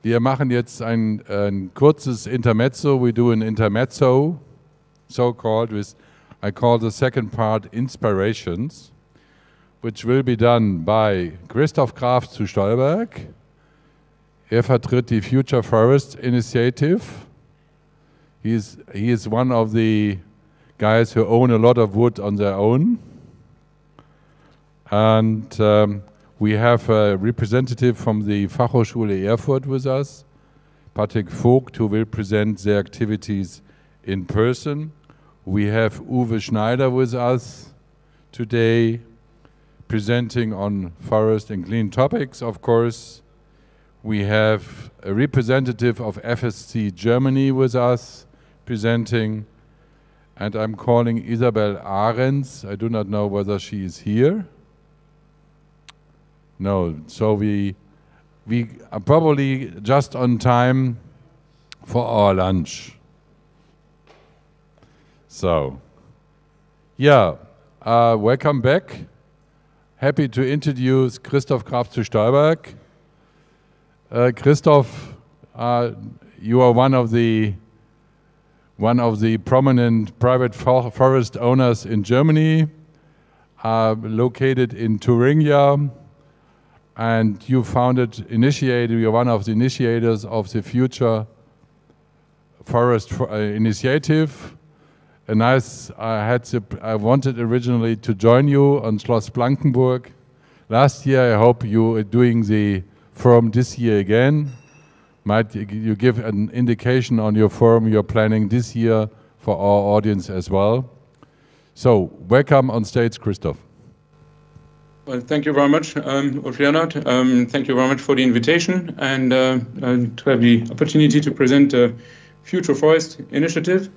Wir machen jetzt ein kurzes Intermezzo. We do an intermezzo, so-called, with, I call the second part Inspirations, which will be done by Christoph Graf zu Stolberg. Vertritt die Future Forest Initiative. He is one of the guys who own a lot of wood on their own. And we have a representative from the Fachhochschule Erfurt with us, Patrick Vogt, who will present their activities in person. We have Uwe Schneider with us today, presenting on forest and clean topics, of course. We have a representative of FSC Germany with us, presenting, and I'm calling Isabel Ahrens. I do not know whether she is here. No, so we are probably just on time for our lunch. So, yeah, welcome back. Happy to introduce Christoph Graf zu Stolberg. Christoph, you are one of the prominent private forest owners in Germany, located in Thuringia. And you're one of the initiators of the Future Forest Initiative. I wanted originally to join you on Schloss Blankenburg last year. I hope you are doing the forum this year again. Might you give an indication on your forum you're planning this year for our audience as well? So, welcome on stage, Christoph. Well, thank you very much, Ulf Leonard. Thank you very much for the invitation and to have the opportunity to present the Future Forest Initiative.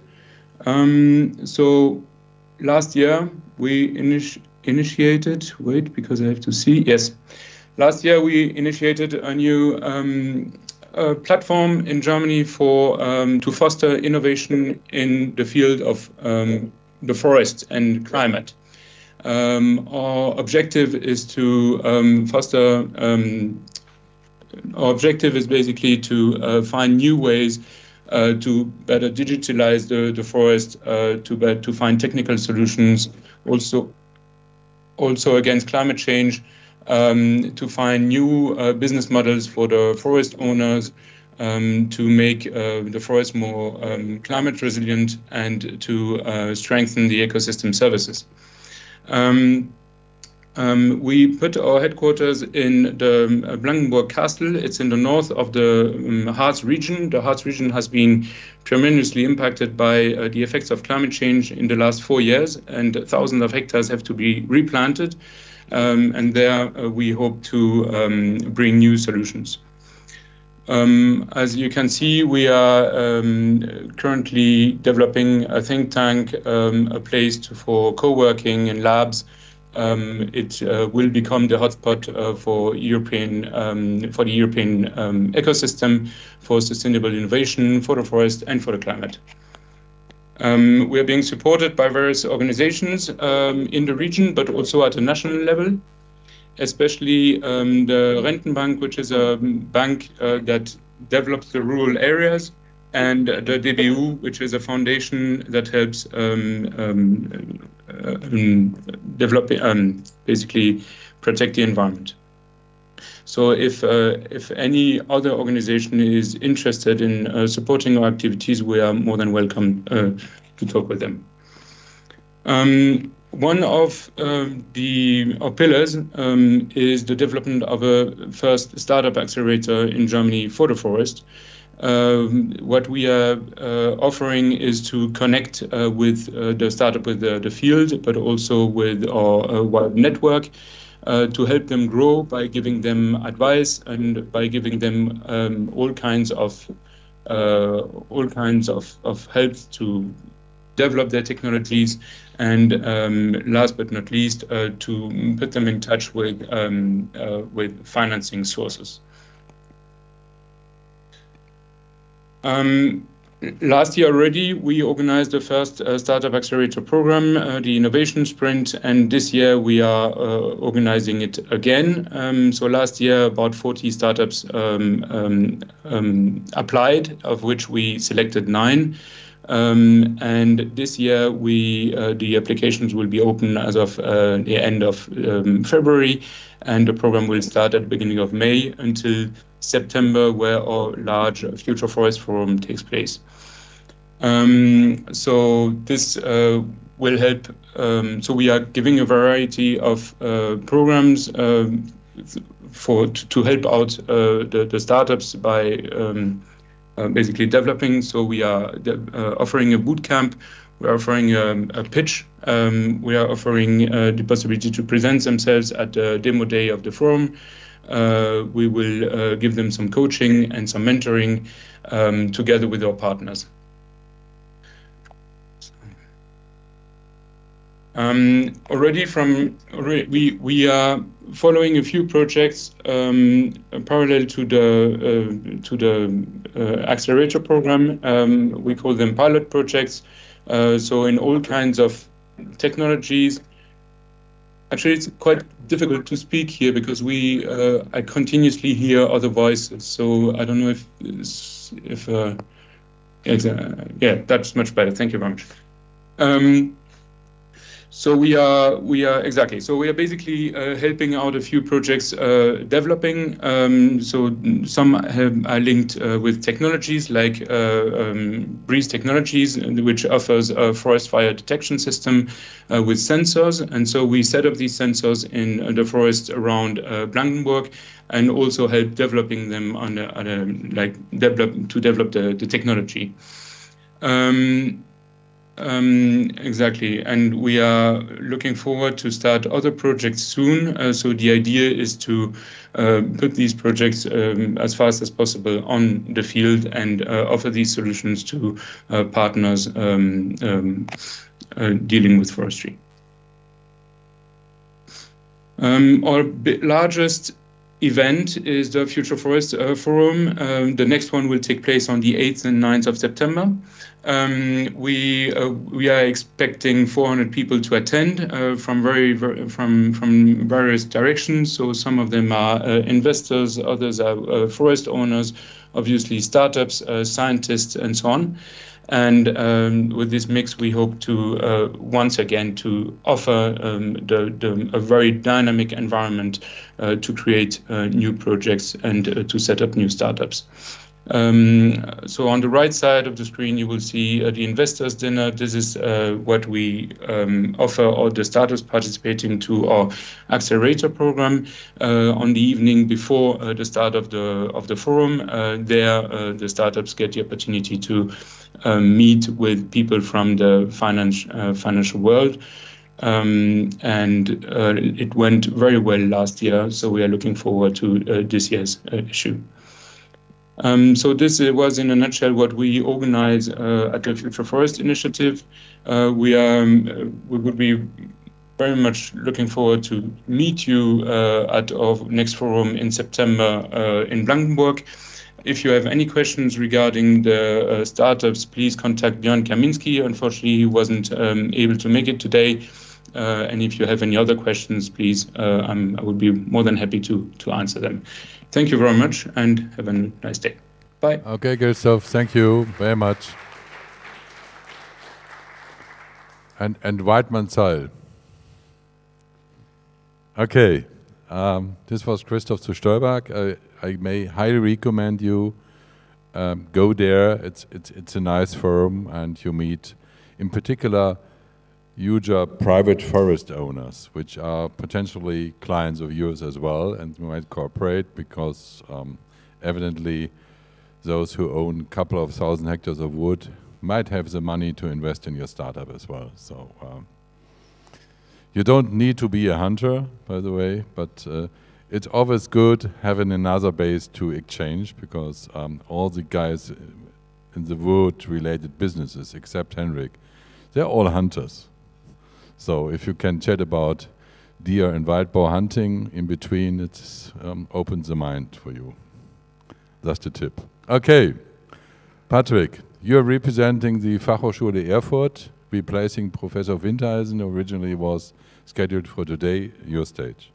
So last year we initiated, wait, because I have to see, yes. Last year we initiated a new platform in Germany for to foster innovation in the field of the forest and climate. Our objective is to foster. Our objective is basically to find new ways to better digitalize the forest, to find technical solutions, also against climate change, to find new business models for the forest owners, to make the forest more climate resilient, and to strengthen the ecosystem services. We put our headquarters in the Blankenburg Castle. It's in the north of the Harz region. The Harz region has been tremendously impacted by the effects of climate change in the last 4 years, and thousands of hectares have to be replanted. And there we hope to bring new solutions. As you can see, we are currently developing a think tank, a place for co-working and labs. It will become the hotspot for the European ecosystem, for sustainable innovation, for the forest and for the climate. We are being supported by various organizations in the region, but also at a national level, especially the Rentenbank, which is a bank that develops the rural areas, and the DBU, which is a foundation that helps basically protect the environment. So if any other organization is interested in supporting our activities, we are more than welcome to talk with them. One of our pillars is the development of a first startup accelerator in Germany for the forest. What we are offering is to connect with the startup with the field, but also with our wide network to help them grow by giving them advice and by giving them all kinds of help to develop their technologies, and last but not least, to put them in touch with financing sources. Last year already, we organized the first Startup Accelerator program, the Innovation Sprint, and this year we are organizing it again. So last year, about 40 startups applied, of which we selected 9. And this year, the applications will be open as of the end of February, and the program will start at the beginning of May until September, where our large Future Forest Forum takes place. So this will help. So we are giving a variety of programs to help out the startups by basically developing. So we are offering a boot camp. We are offering a pitch. We are offering the possibility to present themselves at the demo day of the forum. We will give them some coaching and some mentoring together with our partners. We are following a few projects parallel to the accelerator program. We call them pilot projects. So in all kinds of technologies. Actually, it's quite difficult to speak here because I continuously hear other voices. So I don't know yeah, that's much better. Thank you very much. So we are exactly. So we are basically helping out a few projects developing. So some are linked with technologies like Breeze Technologies, which offers a forest fire detection system with sensors. And so we set up these sensors in the forest around Blankenburg, and also help developing them to develop the technology. Exactly, and we are looking forward to start other projects soon. So the idea is to put these projects as fast as possible on the field and offer these solutions to partners dealing with forestry. Our largest event is the Future Forest Forum. The next one will take place on the 8th and 9th of September. We are expecting 400 people to attend from various directions. So some of them are investors, others are forest owners, obviously startups, scientists, and so on. And with this mix, we hope to once again to offer a very dynamic environment to create new projects and to set up new startups. So on the right side of the screen, you will see the investors dinner. This is what we offer all the startups participating to our accelerator program on the evening before the start of the forum. There, the startups get the opportunity to meet with people from the financial world. And it went very well last year, so we are looking forward to this year's issue. So this was in a nutshell what we organize at the Future Forest Initiative. We would be very much looking forward to meet you at our next forum in September in Blankenburg. If you have any questions regarding the startups, please contact Björn Kaminski. Unfortunately, he wasn't able to make it today. And if you have any other questions, please, I would be more than happy to answer them. Thank you very much and have a nice day. Bye. Okay, Christoph, thank you very much. And Weidmann Zeil. Okay, this was Christoph zu Stolberg. I may highly recommend you go there. It's a nice forum, and you meet, in particular, huge private forest owners, which are potentially clients of yours as well, and you might cooperate because evidently those who own a couple of thousand hectares of wood might have the money to invest in your startup as well. So you don't need to be a hunter, by the way, but it's always good having another base to exchange, because all the guys in the wood-related businesses, except Henrik, they're all hunters. So if you can chat about deer and Waldbau hunting in between, it opens the mind for you. That's the tip. Okay, Patrick, You're representing the Fachhochschule Erfurt, replacing Professor Winterhalsen, who originally was scheduled for today. Your stage.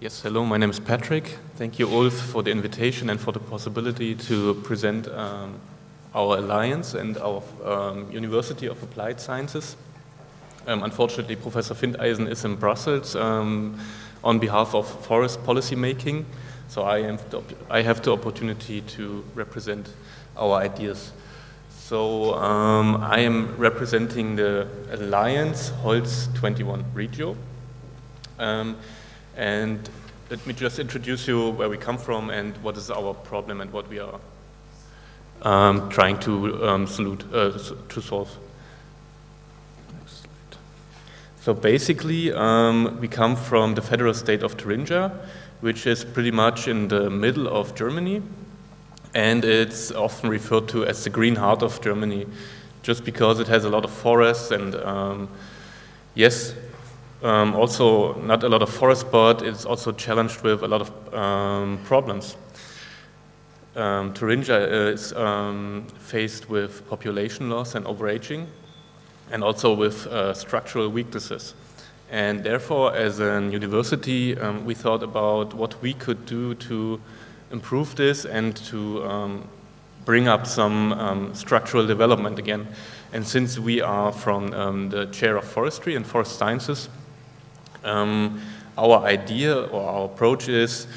Yes, hello, my name is Patrick. Thank you, Ulf, for the invitation and for the possibility to present our alliance and our University of Applied Sciences. Unfortunately, Professor Winterhalsen is in Brussels on behalf of forest policy making, so I have the opportunity to represent our ideas. So I am representing the Alliance Holz 21 Regio. And let me just introduce you where we come from and what is our problem and what we are trying to solve. Next slide. So basically, we come from the federal state of Thuringia, which is pretty much in the middle of Germany, and it's often referred to as the green heart of Germany, just because it has a lot of forests and yes. Also, not a lot of forest, but it's also challenged with a lot of problems. Thuringia is faced with population loss and overaging, and also with structural weaknesses. And therefore, as a university, we thought about what we could do to improve this and to bring up some structural development again. And since we are from the chair of forestry and forest sciences, our idea or our approach is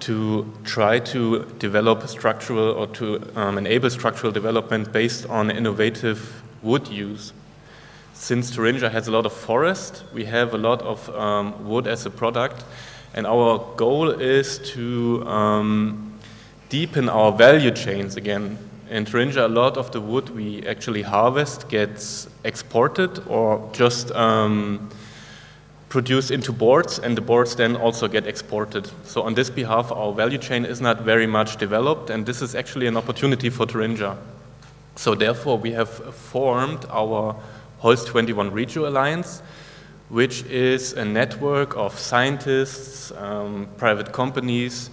to try to develop structural or to enable structural development based on innovative wood use. Since Thuringia has a lot of forest, we have a lot of wood as a product, and our goal is to deepen our value chains again. In Thuringia, a lot of the wood we actually harvest gets exported or just produced into boards, and the boards then also get exported. So on this behalf, our value chain is not very much developed, and this is actually an opportunity for Thuringia. So therefore, we have formed our Holz 21 Regio Alliance, which is a network of scientists, private companies,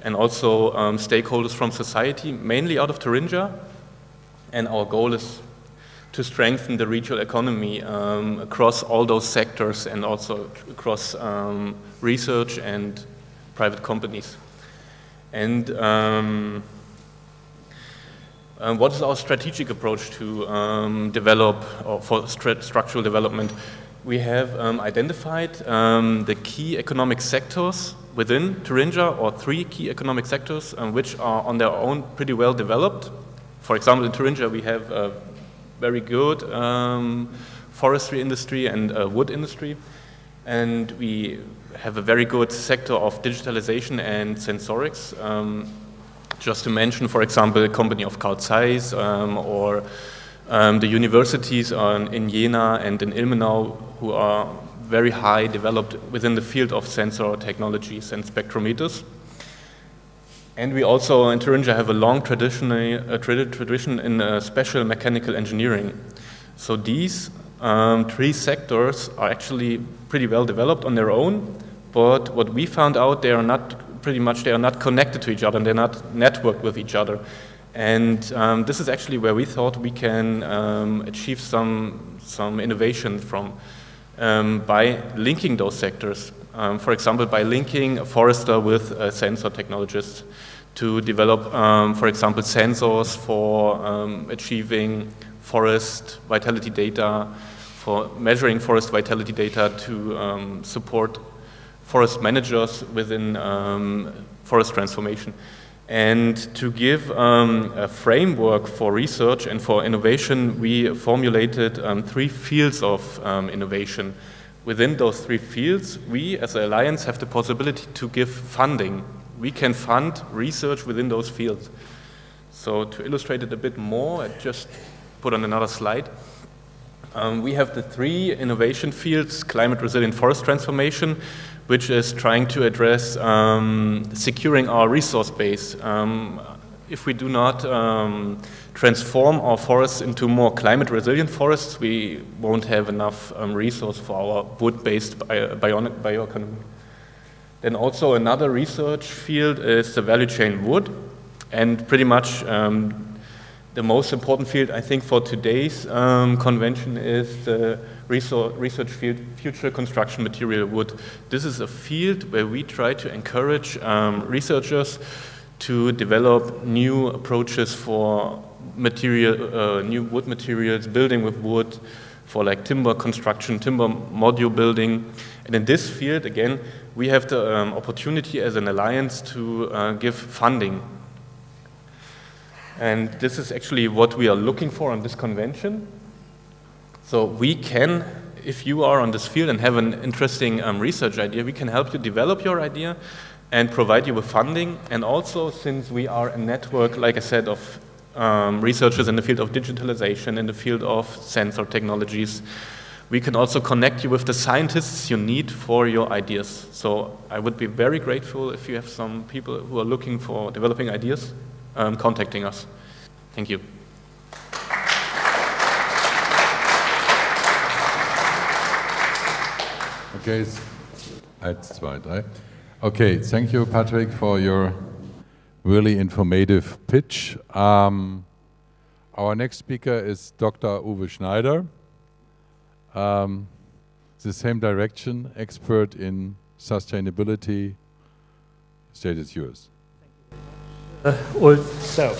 and also stakeholders from society, mainly out of Thuringia. And our goal is to strengthen the regional economy across all those sectors and also across research and private companies. And what is our strategic approach to develop or for structural development? We have identified the key economic sectors within Thuringia, or 3 key economic sectors which are on their own pretty well developed. For example, in Thuringia we have a very good forestry industry and wood industry, and we have a very good sector of digitalization and sensorics. Just to mention, for example, a company of Carl Zeiss or the universities in Jena and in Ilmenau, who are very high developed within the field of sensor technologies and spectrometers. And we also in Thuringia have a long tradition in special mechanical engineering. So these 3 sectors are actually pretty well developed on their own, but what we found out, they are not connected to each other, and they're not networked with each other. And this is actually where we thought we can achieve some innovation from by linking those sectors. For example, by linking a forester with a sensor technologist to develop, for example, sensors for achieving forest vitality data, for measuring forest vitality data to support forest managers within forest transformation. And to give a framework for research and for innovation, we formulated 3 fields of innovation. Within those 3 fields, we as an alliance have the possibility to give funding. We can fund research within those fields. So to illustrate it a bit more, I just put on another slide. We have the 3 innovation fields: climate resilient forest transformation, which is trying to address securing our resource base. If we do not transform our forests into more climate resilient forests, we won't have enough resource for our wood-based bioeconomy. Then also another research field is the value chain wood. And pretty much the most important field, I think, for today's convention is the research field, future construction material wood. This is a field where we try to encourage researchers to develop new approaches for material, new wood materials, building with wood, for like timber construction, timber module building. And in this field, again, we have the opportunity as an alliance to give funding. And this is actually what we are looking for on this convention. So we can, if you are on this field and have an interesting research idea, we can help you develop your idea and provide you with funding. And also, since we are a network, like I said, of researchers in the field of digitalization, in the field of sensor technologies, we can also connect you with the scientists you need for your ideas. So I would be very grateful if you have some people who are looking for developing ideas, contacting us. Thank you. Okay, 1, 2, 3. Okay, thank you, Patrick, for your really informative pitch. Our next speaker is Dr. Uwe Schneider, the same direction, expert in sustainability. Stage is yours. So,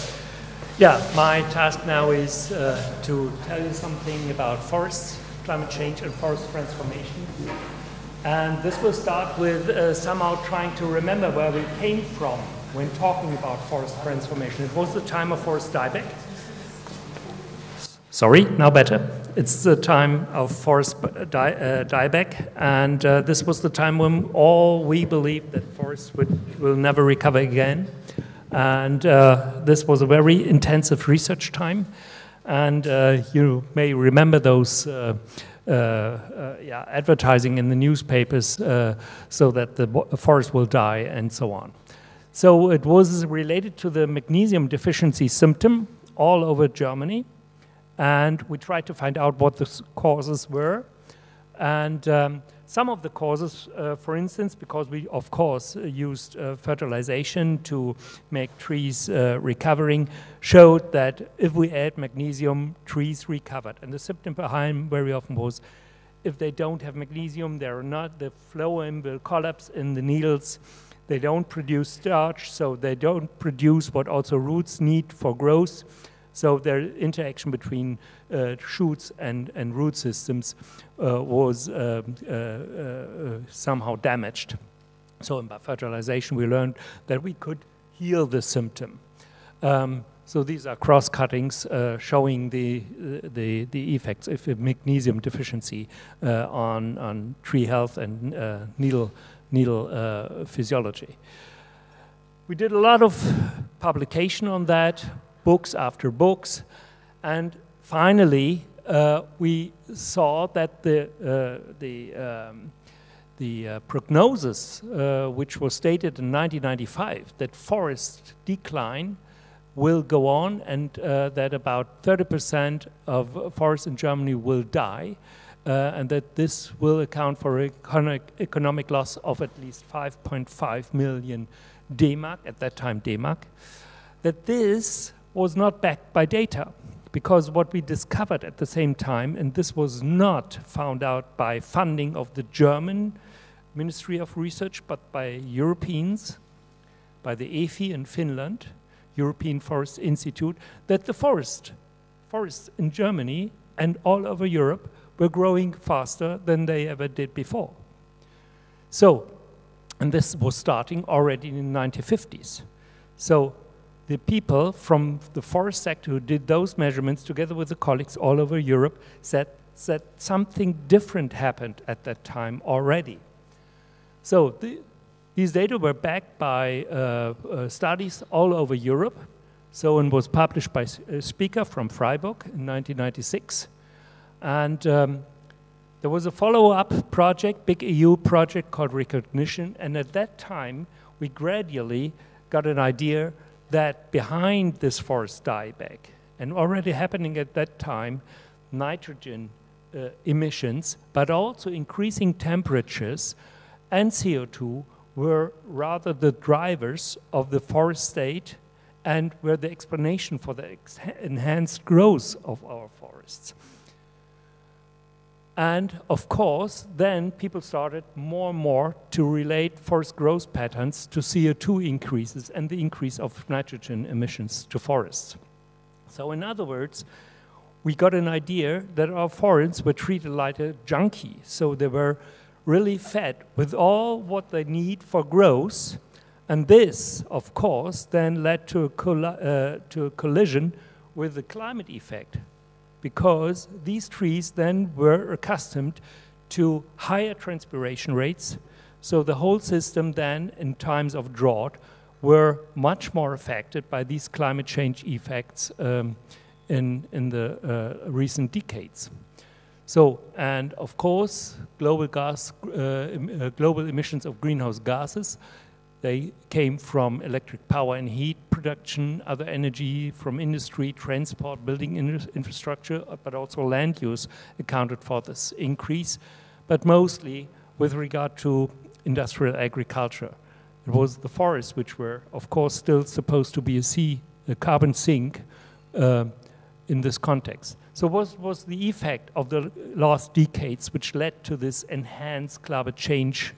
yeah, my task now is to tell you something about forests, climate change and forest transformation. And this will start with somehow trying to remember where we came from when talking about forest transformation. It was the time of forest dieback. Sorry, now better. It's the time of forest dieback, and this was the time when all we believed that forests will never recover again. And this was a very intensive research time. And you may remember those advertising in the newspapers so that the forest will die and so on. So it was related to the magnesium deficiency symptom all over Germany. And we tried to find out what the causes were. And some of the causes, for instance, because we, of course, used fertilization to make trees recovering, showed that if we add magnesium, trees recovered. And the symptom behind very often was if they don't have magnesium, the phloem will collapse in the needles. They don't produce starch, so they don't produce what also roots need for growth. So their interaction between shoots and root systems was somehow damaged. So by fertilization, we learned that we could heal the symptom. So these are cross-cuttings showing the effects of magnesium deficiency on tree health and needle physiology. We did a lot of publication on that, books after books, and finally we saw that the prognosis, which was stated in 1995, that forest decline will go on and that about 30% of forests in Germany will die, and that this will account for economic loss of at least 5.5 million D-Mark, at that time D-Mark, that this was not backed by data, because what we discovered at the same time, and this was not found out by funding of the German Ministry of Research, but by Europeans, by the EFI in Finland, European Forest Institute, that the forests in Germany and all over Europe were growing faster than they ever did before. So, and this was starting already in the 1950s. So the people from the forest sector who did those measurements together with the colleagues all over Europe said something different happened at that time already. So these data were backed by studies all over Europe. So it was published by a speaker from Freiburg in 1996. And there was a follow-up project, big EU project called Recognition. And at that time, we gradually got an idea that behind this forest dieback, and already happening at that time, nitrogen emissions, but also increasing temperatures and CO2 were rather the drivers of the forest state and were the explanation for the enhanced growth of our forests. And of course, then people started more and more to relate forest growth patterns to CO2 increases and the increase of nitrogen emissions to forests. So in other words, we got an idea that our forests were treated like a junkie. So they were really fed with all what they need for growth. And this, of course, then led to a collision with the climate effect, because these trees then were accustomed to higher transpiration rates. So the whole system then, in times of drought, were much more affected by these climate change effects in the recent decades. So, and of course, global emissions of greenhouse gases, they came from electric power and heat production, other energy from industry, transport, building infrastructure, but also land use accounted for this increase, but mostly with regard to industrial agriculture. It was the forests which were, of course, still supposed to be a carbon sink in this context. So what was the effect of the last decades which led to this enhanced climate change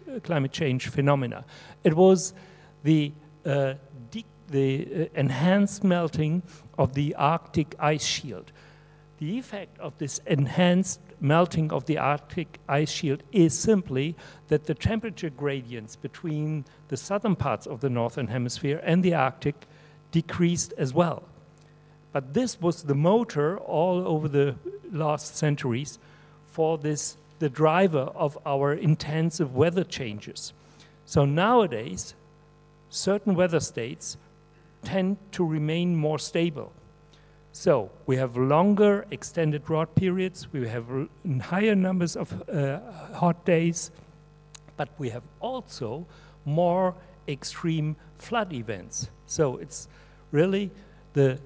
phenomena? It was the enhanced melting of the Arctic ice shield. The effect of this enhanced melting of the Arctic ice shield is simply that the temperature gradients between the southern parts of the northern hemisphere and the Arctic decreased as well. But this was the motor all over the last centuries for this, the driver of our intensive weather changes. So nowadays, certain weather states tend to remain more stable. So we have longer extended drought periods, we have higher numbers of hot days, but we have also more extreme flood events. So it's really the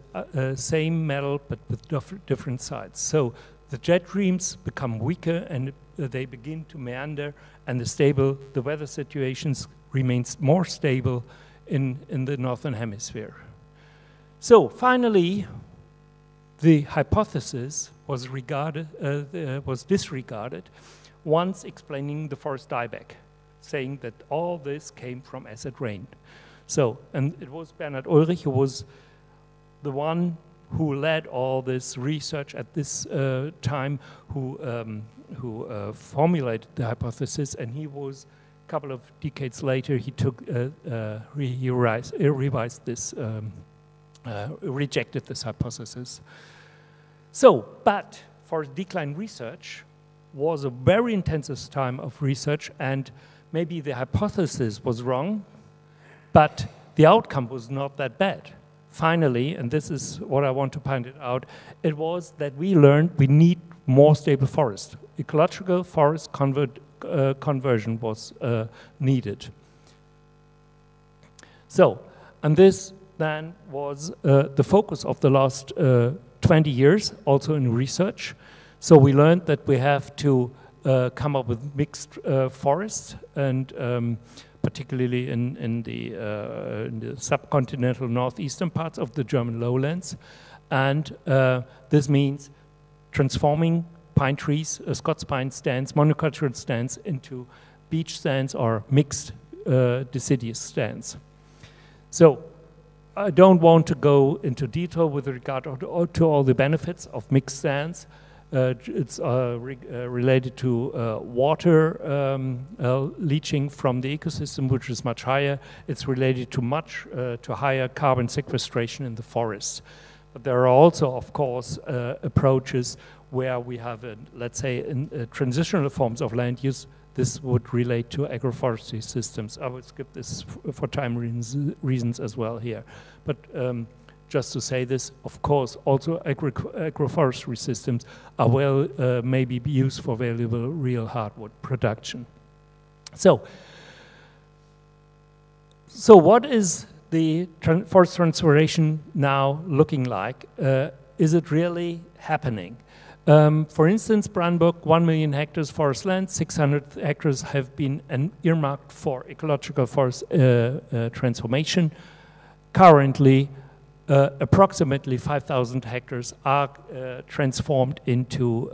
same metal, but with different sides. So the jet streams become weaker and they begin to meander, and the weather situations remains more stable in the northern hemisphere. So finally, the hypothesis was disregarded once explaining the forest dieback, saying that all this came from acid rain. So, and it was Bernhard Ulrich who was the one who led all this research at this time, who formulated the hypothesis, and he was, a couple of decades later, he revised this, rejected this hypothesis. So, but for decline research was a very intensive time of research, and maybe the hypothesis was wrong, but the outcome was not that bad. Finally, and this is what I want to point it out, it was that we learned we need more stable forest. Ecological forest conversion was needed. So, and this then was the focus of the last 20 years, also in research. So we learned that we have to come up with mixed forests, and particularly in the subcontinental northeastern parts of the German lowlands. And this means transforming pine trees, Scots pine stands, monocultural stands into beech stands or mixed deciduous stands. So I don't want to go into detail with regard to all the benefits of mixed stands. It's related to water leaching from the ecosystem, which is much higher. It's related to higher carbon sequestration in the forests. But there are also, of course, approaches where we have, let's say, transitional forms of land use. This would relate to agroforestry systems. I will skip this for time reasons as well here. But just to say this, of course, also agroforestry systems are maybe used for valuable real hardwood production. So what is the forest transformation now looking like? Is it really happening? For instance, Brandenburg, 1 million hectares forest land, 600 hectares have been earmarked for ecological forest transformation. Currently, approximately 5,000 hectares are transformed into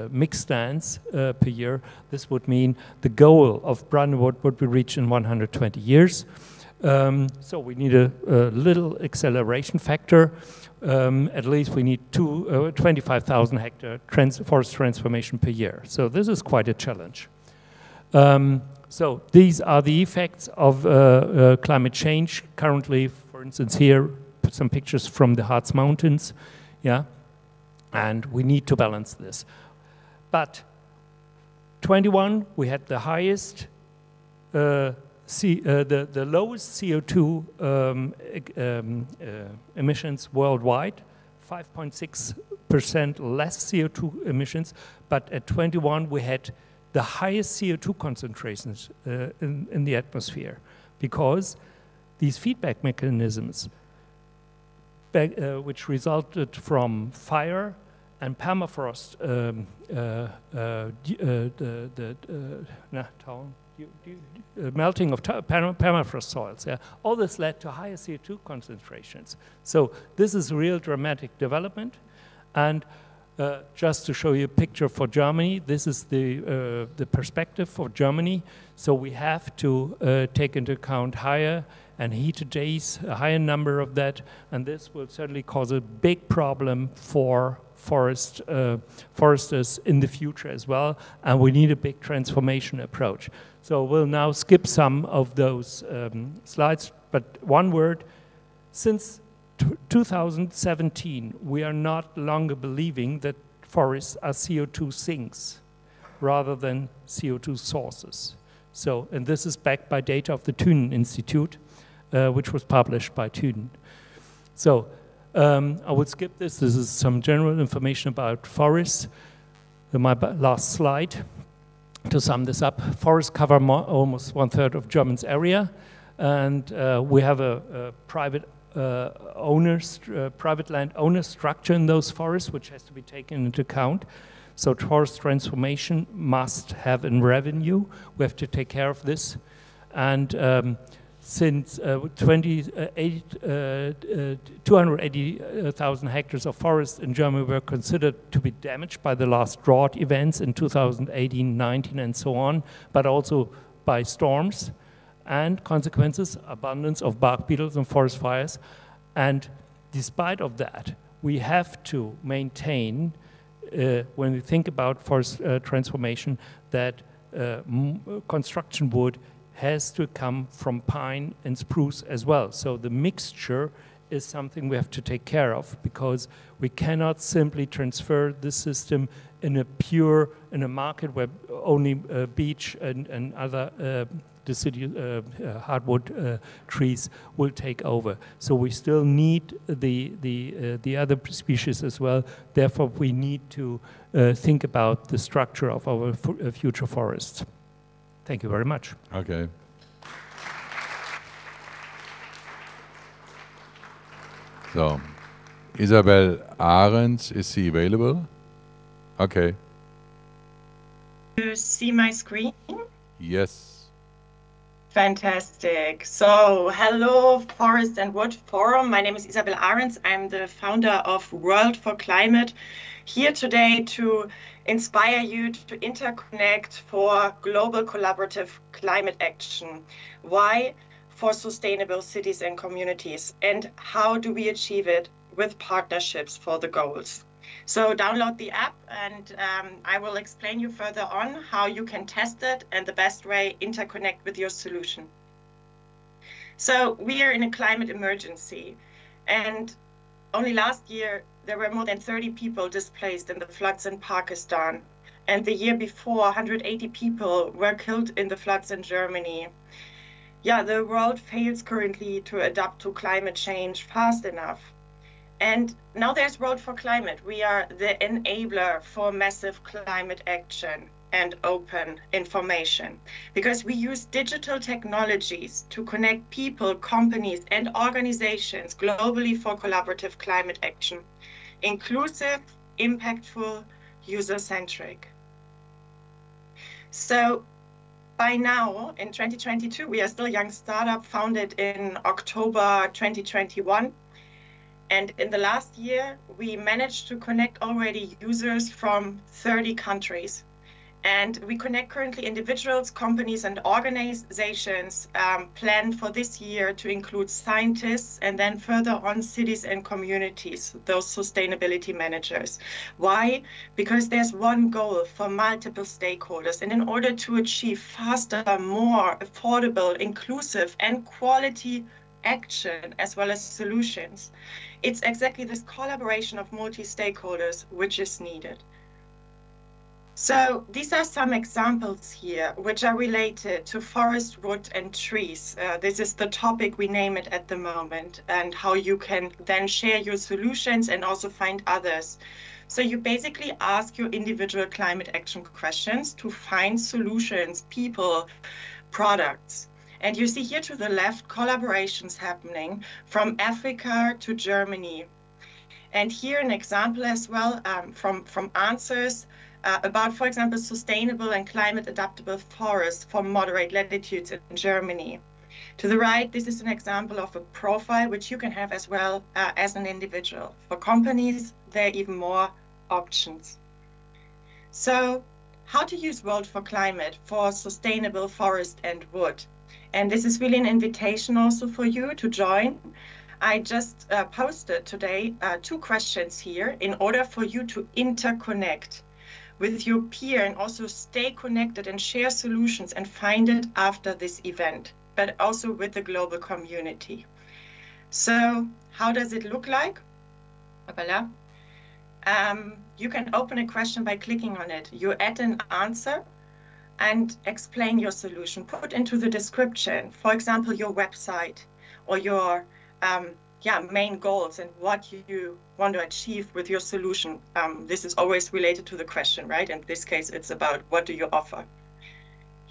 mixed stands per year. This would mean the goal of Brandenburg would be reached in 120 years. So we need a little acceleration factor. At least we need 25,000 hectare forest transformation per year. So this is quite a challenge. So these are the effects of climate change. Currently, for instance, here, some pictures from the Harz Mountains, yeah, and we need to balance this. But 21, we had the highest, the lowest CO2 emissions worldwide, 5.6% less CO2 emissions, but at 21 we had the highest CO2 concentrations in the atmosphere, because these feedback mechanisms which resulted from fire and permafrost, melting of permafrost soils. Yeah? All this led to higher CO2 concentrations. So this is a real dramatic development. And just to show you a picture for Germany, this is the perspective for Germany. So we have to take into account higher and heated days, a higher number of that, and this will certainly cause a big problem for foresters in the future as well, and we need a big transformation approach. So we'll now skip some of those slides, but one word, since 2017, we are not longer believing that forests are CO2 sinks rather than CO2 sources. So, and this is backed by data of the Thünen Institute, which was published by Thünen. So, I would skip this. This is some general information about forests. My last slide. To sum this up, forests cover almost 1/3 of Germany's area, and we have a private private land owner structure in those forests, which has to be taken into account. So forest transformation must have a revenue. We have to take care of this. And since 280,000 hectares of forest in Germany were considered to be damaged by the last drought events in 2018, 19, and so on, but also by storms and consequences, abundance of bark beetles and forest fires. And despite of that, we have to maintain, when we think about forest transformation, that construction wood has to come from pine and spruce as well. So the mixture is something we have to take care of, because we cannot simply transfer the system in a market where only beech and other deciduous hardwood trees will take over. So we still need the other species as well. Therefore, we need to think about the structure of our future forests. Thank you very much. Okay. So, Isabel Ahrens, is she available? Okay. You see my screen? Yes. Fantastic. So, hello, Forest and Wood Forum. My name is Isabel Ahrens. I'm the founder of World for Climate, here today to inspire you to interconnect for global collaborative climate action. Why? For sustainable cities and communities. And how do we achieve it? With partnerships for the goals. So download the app, and I will explain you further on how you can test it and the best way interconnect with your solution. So we are in a climate emergency, and only last year there were more than 30 people displaced in the floods in Pakistan, and the year before 180 people were killed in the floods in Germany. Yeah, the world fails currently to adapt to climate change fast enough. And now there's World for Climate. We are the enabler for massive climate action and open information, because we use digital technologies to connect people, companies, and organizations globally for collaborative climate action. Inclusive, impactful, user-centric. So by now, in 2022, we are still a young startup founded in October 2021. And in the last year, we managed to connect already users from 30 countries. And we connect currently individuals, companies, and organizations planned for this year to include scientists and then further on cities and communities, those sustainability managers. Why? Because there's one goal for multiple stakeholders. And in order to achieve faster, more affordable, inclusive, and quality action as well as solutions, it's exactly this collaboration of multi-stakeholders which is needed. So these are some examples here which are related to forest, wood, and trees. This is the topic, we name it at the moment, and how you can then share your solutions and also find others. So you basically ask your individual climate action questions to find solutions, people, products. And you see here to the left collaborations happening from Africa to Germany. And here an example as well from answers about, for example, sustainable and climate adaptable forests for moderate latitudes in Germany. To the right, this is an example of a profile which you can have as well as an individual. For companies, there are even more options. So how to use World for Climate for sustainable forest and wood. And this is really an invitation also for you to join. I just posted today 2 questions here in order for you to interconnect with your peer and also stay connected and share solutions and find it after this event, but also with the global community. So how does it look like? Voilà. You can open a question by clicking on it. You add an answer and explain your solution. Put into the description, for example, your website or your main goals and what you want to achieve with your solution. This is always related to the question, right? In this case, it's about what do you offer.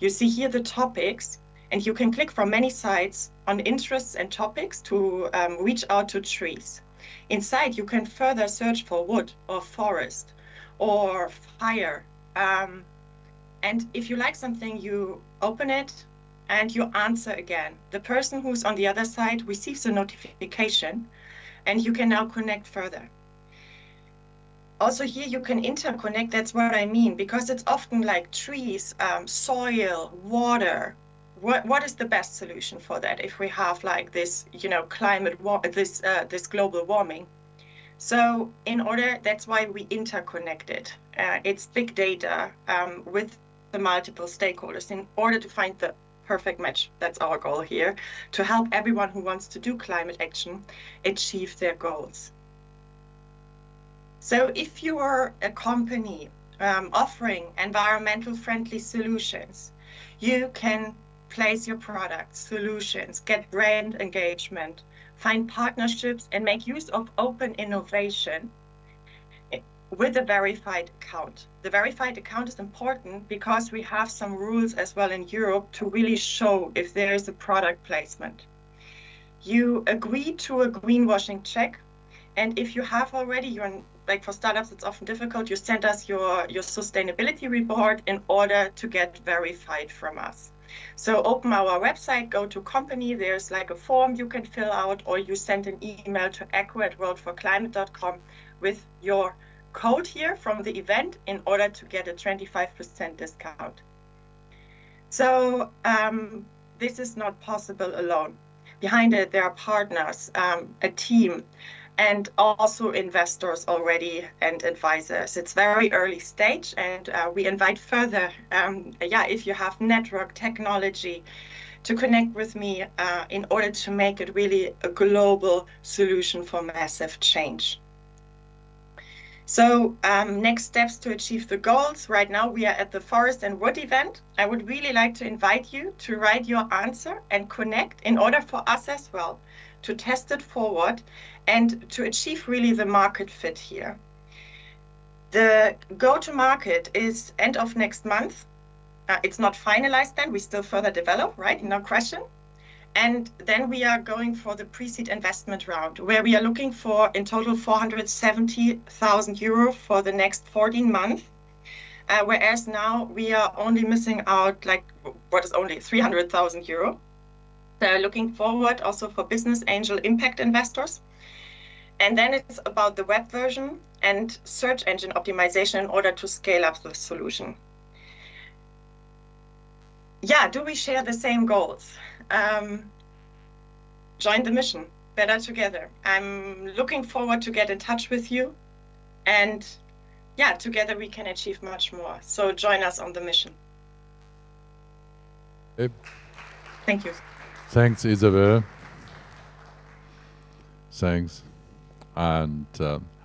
You see here the topics, and you can click from many sites on interests and topics to reach out to trees. Inside, you can further search for wood or forest or fire. And if you like something, you open it and you answer again. The person who's on the other side receives a notification and you can now connect further. Also here you can interconnect, that's what I mean, because it's often like trees, soil, water. What is the best solution for that if we have like this, this global warming? So that's why we interconnect it. It's big data with the multiple stakeholders in order to find the perfect match. That's our goal here, to help everyone who wants to do climate action achieve their goals. So if you are a company offering environmental friendly solutions, you can place your products, solutions, get brand engagement, find partnerships, and make use of open innovation with a verified account. The verified account is important because we have some rules as well in Europe to really show if there is a product placement. You agree to a greenwashing check, and if you have already like for startups, it's often difficult, you send us your sustainability report in order to get verified from us. So open our website, go to company, there's like a form you can fill out, or you send an email to echo@worldforclimate.com with your code here from the event in order to get a 25% discount. So this is not possible alone. Behind it, there are partners, a team, and also investors already and advisors. It's very early stage, and we invite further, if you have network technology, to connect with me in order to make it really a global solution for massive change. So next steps to achieve the goals. Right now we are at the Forest and Wood event. I would really like to invite you to write your answer and connect in order for us as well to test it forward and to achieve really the market fit here. The go-to-market is end of next month. It's not finalized then, we still further develop, right? No question. And then we are going for the pre-seed investment round, where we are looking for in total 470,000 euro for the next 14 months. Whereas now we are only missing out like what is only 300,000 euro. They're looking forward also for business angel impact investors. And then it's about the web version and search engine optimization in order to scale up the solution. Yeah, do we share the same goals? Join the mission, better together. I'm looking forward to get in touch with you. And yeah, together we can achieve much more. So join us on the mission. Thank you. Thanks, Isabel. Thanks. And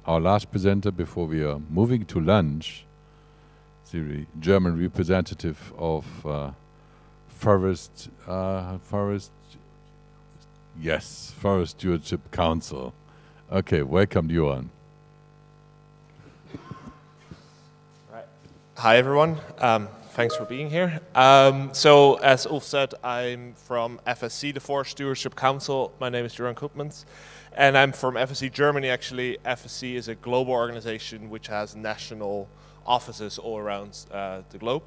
our last presenter before we are moving to lunch, the German representative of Forest Stewardship Council. Okay, welcome, Johan. Right. Hi, everyone. Thanks for being here. So, as Ulf said, I'm from FSC, the Forest Stewardship Council. My name is Joran Koopmans, and I'm from FSC Germany, actually. FSC is a global organization which has national offices all around the globe.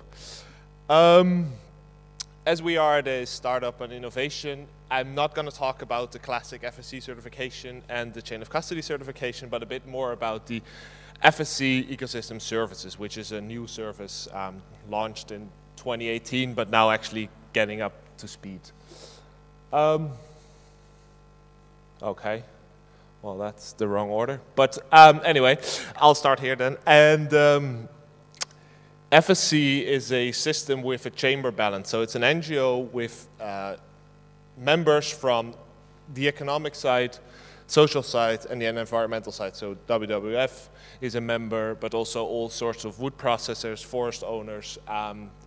As we are the startup and innovation, I'm not going to talk about the classic FSC certification and the chain of custody certification, but a bit more about the FSC ecosystem services, which is a new service launched in 2018, but now actually getting up to speed. Okay, well, that's the wrong order. But anyway, I'll start here then. And FSC is a system with a chamber balance. So it's an NGO with members from the economic side, social side, and the environmental side. So WWF is a member, but also all sorts of wood processors, forest owners.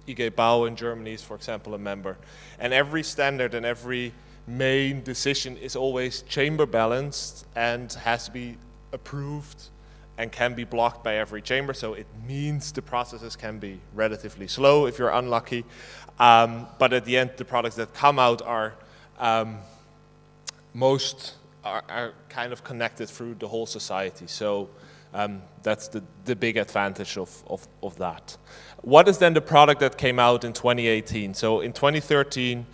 IG Bau in Germany is, for example, a member. And every standard and every main decision is always chamber balanced and has to be approved and can be blocked by every chamber, so it means the processes can be relatively slow if you're unlucky. But at the end, the products that come out are are kind of connected through the whole society. So that's the big advantage of that. What is then the product that came out in 2018? So in 2013,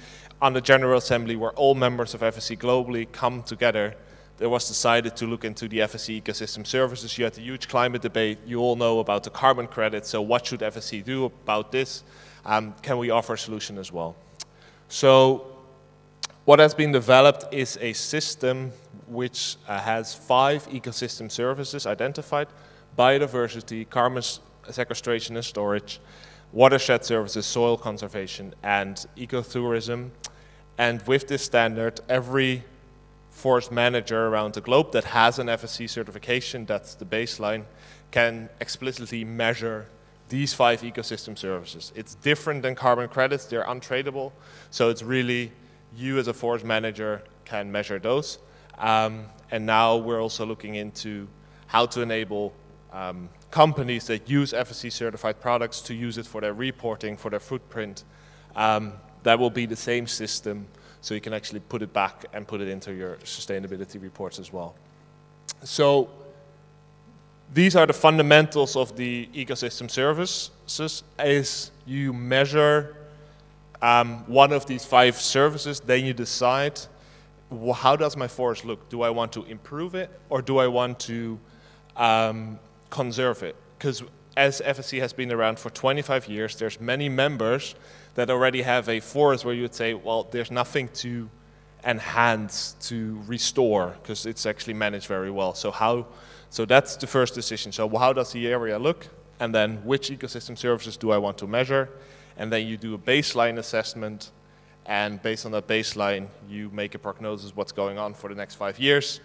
on the General Assembly, where all members of FSC globally come together, there was decided to look into the FSC ecosystem services. You had a huge climate debate. You all know about the carbon credit. So what should FSC do about this? Can we offer a solution as well? So what has been developed is a system which has 5 ecosystem services identified: biodiversity, carbon sequestration and storage, watershed services, soil conservation, and ecotourism. And with this standard, every forest manager around the globe that has an FSC certification, that's the baseline, can explicitly measure these 5 ecosystem services. It's different than carbon credits, they're untradeable, so it's really you as a forest manager can measure those. And now we're also looking into how to enable companies that use FSC certified products to use it for their reporting, for their footprint. That will be the same system, so you can actually put it back and put it into your sustainability reports as well. So these are the fundamentals of the ecosystem services. As you measure one of these 5 services, then you decide, how does my forest look? Do I want to improve it, or do I want to conserve it? Because as FSC has been around for 25 years, there's many members that already have a forest where you would say, well, there's nothing to enhance, to restore, because it's actually managed very well. So that's the first decision. So how does the area look? And then which ecosystem services do I want to measure? And then you do a baseline assessment, and based on that baseline, you make a prognosis what's going on for the next 5 years.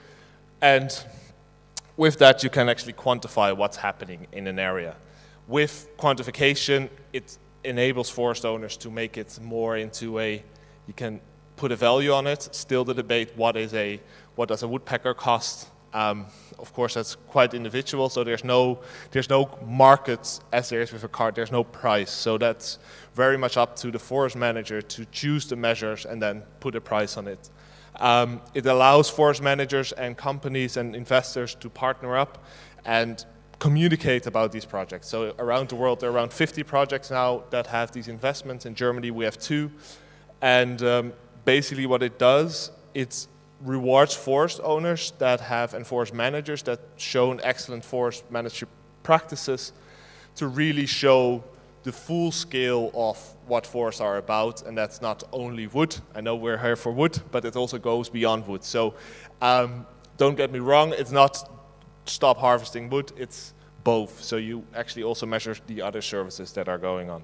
And with that, you can actually quantify what's happening in an area. With quantification, it enables forest owners to make it more into you can put a value on it. Still the debate, what does a woodpecker cost? Of course, that's quite individual, so there's no market as there is with a car, there's no price. So that's very much up to the forest manager to choose the measures and then put a price on it. It allows forest managers and companies and investors to partner up and communicate about these projects. So around the world, there are around 50 projects now that have these investments. In Germany, we have 2. And basically what it does, it rewards forest owners that have, and forest managers that shown excellent forest management practices to really show the full scale of what forests are about. And that's not only wood. I know we're here for wood, but it also goes beyond wood. So don't get me wrong, it's not stop harvesting wood, it's both. So you actually also measure the other services that are going on.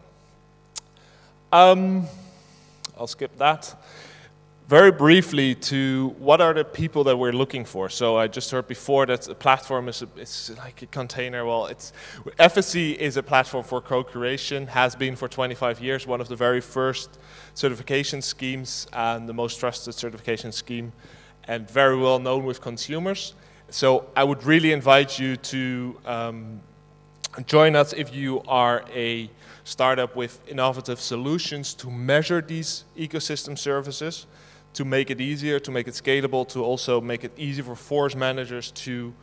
I'll skip that. Very briefly to what are the people that we're looking for. So I just heard before that a platform is like a container. Well, FSC is a platform for co-creation, has been for 25 years, one of the very first certification schemes and the most trusted certification scheme, and very well known with consumers. So I would really invite you to join us if you are a startup with innovative solutions to measure these ecosystem services, to make it easier, to make it scalable, to also make it easy for forest managers to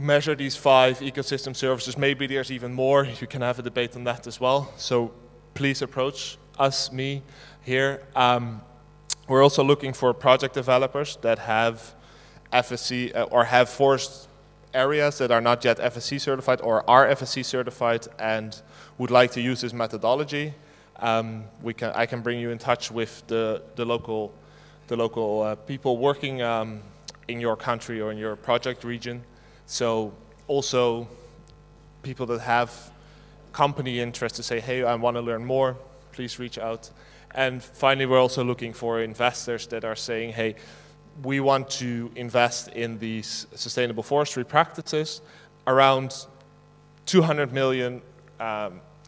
measure these 5 ecosystem services. Maybe there's even more. You can have a debate on that as well. So please approach us, me, here. We're also looking for project developers that have FSC or have forest areas that are not yet FSC certified or are FSC certified and would like to use this methodology. I can bring you in touch with the local people working in your country or in your project region. So also people that have company interest to say, hey, I want to learn more, please reach out. And finally, we're also looking for investors that are saying, hey, we want to invest in these sustainable forestry practices. Around 200 million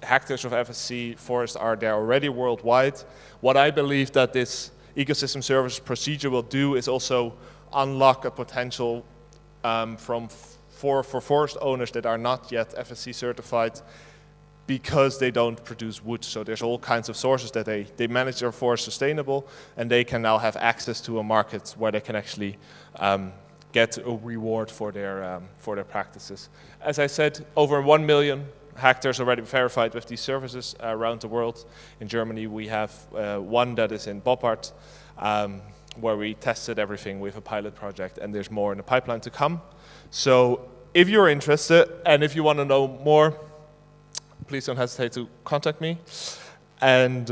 hectares of FSC forests are there already worldwide. What I believe that this ecosystem service procedure will do is also unlock a potential for forest owners that are not yet FSC certified because they don't produce wood. So there's all kinds of sources that they manage their forest sustainable, and they can now have access to a market where they can actually get a reward for their practices. As I said, over 1 million hectares already verified with these services around the world. In Germany, we have one that is in Boppard, where we tested everything with a pilot project, and there's more in the pipeline to come. So if you're interested, and if you want to know more, please don't hesitate to contact me. And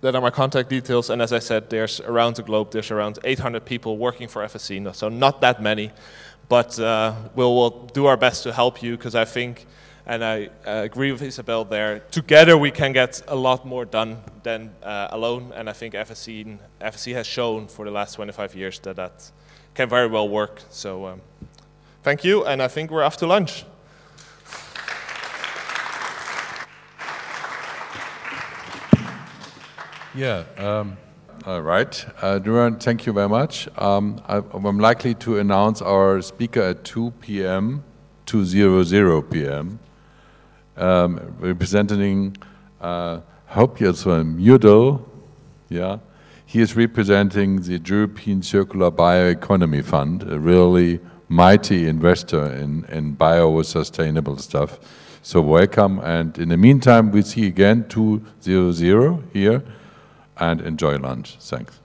that are my contact details. And as I said, there's around the globe, there's around 800 people working for FSC, so not that many. But we'll do our best to help you, because I think, and I agree with Isabel there, together we can get a lot more done than alone. And I think FSC has shown for the last 25 years that that can very well work. So thank you, and I think we're off to lunch. Yeah, all right. Duran, thank you very much. I'm likely to announce our speaker at 2 p.m., 2:00 p.m., representing, hope you're from Mudo, yeah. He is representing the European Circular Bioeconomy Fund, a really mighty investor in bio-sustainable stuff. So welcome, and in the meantime, we see you again 2:00 here. And enjoy lunch. Thanks.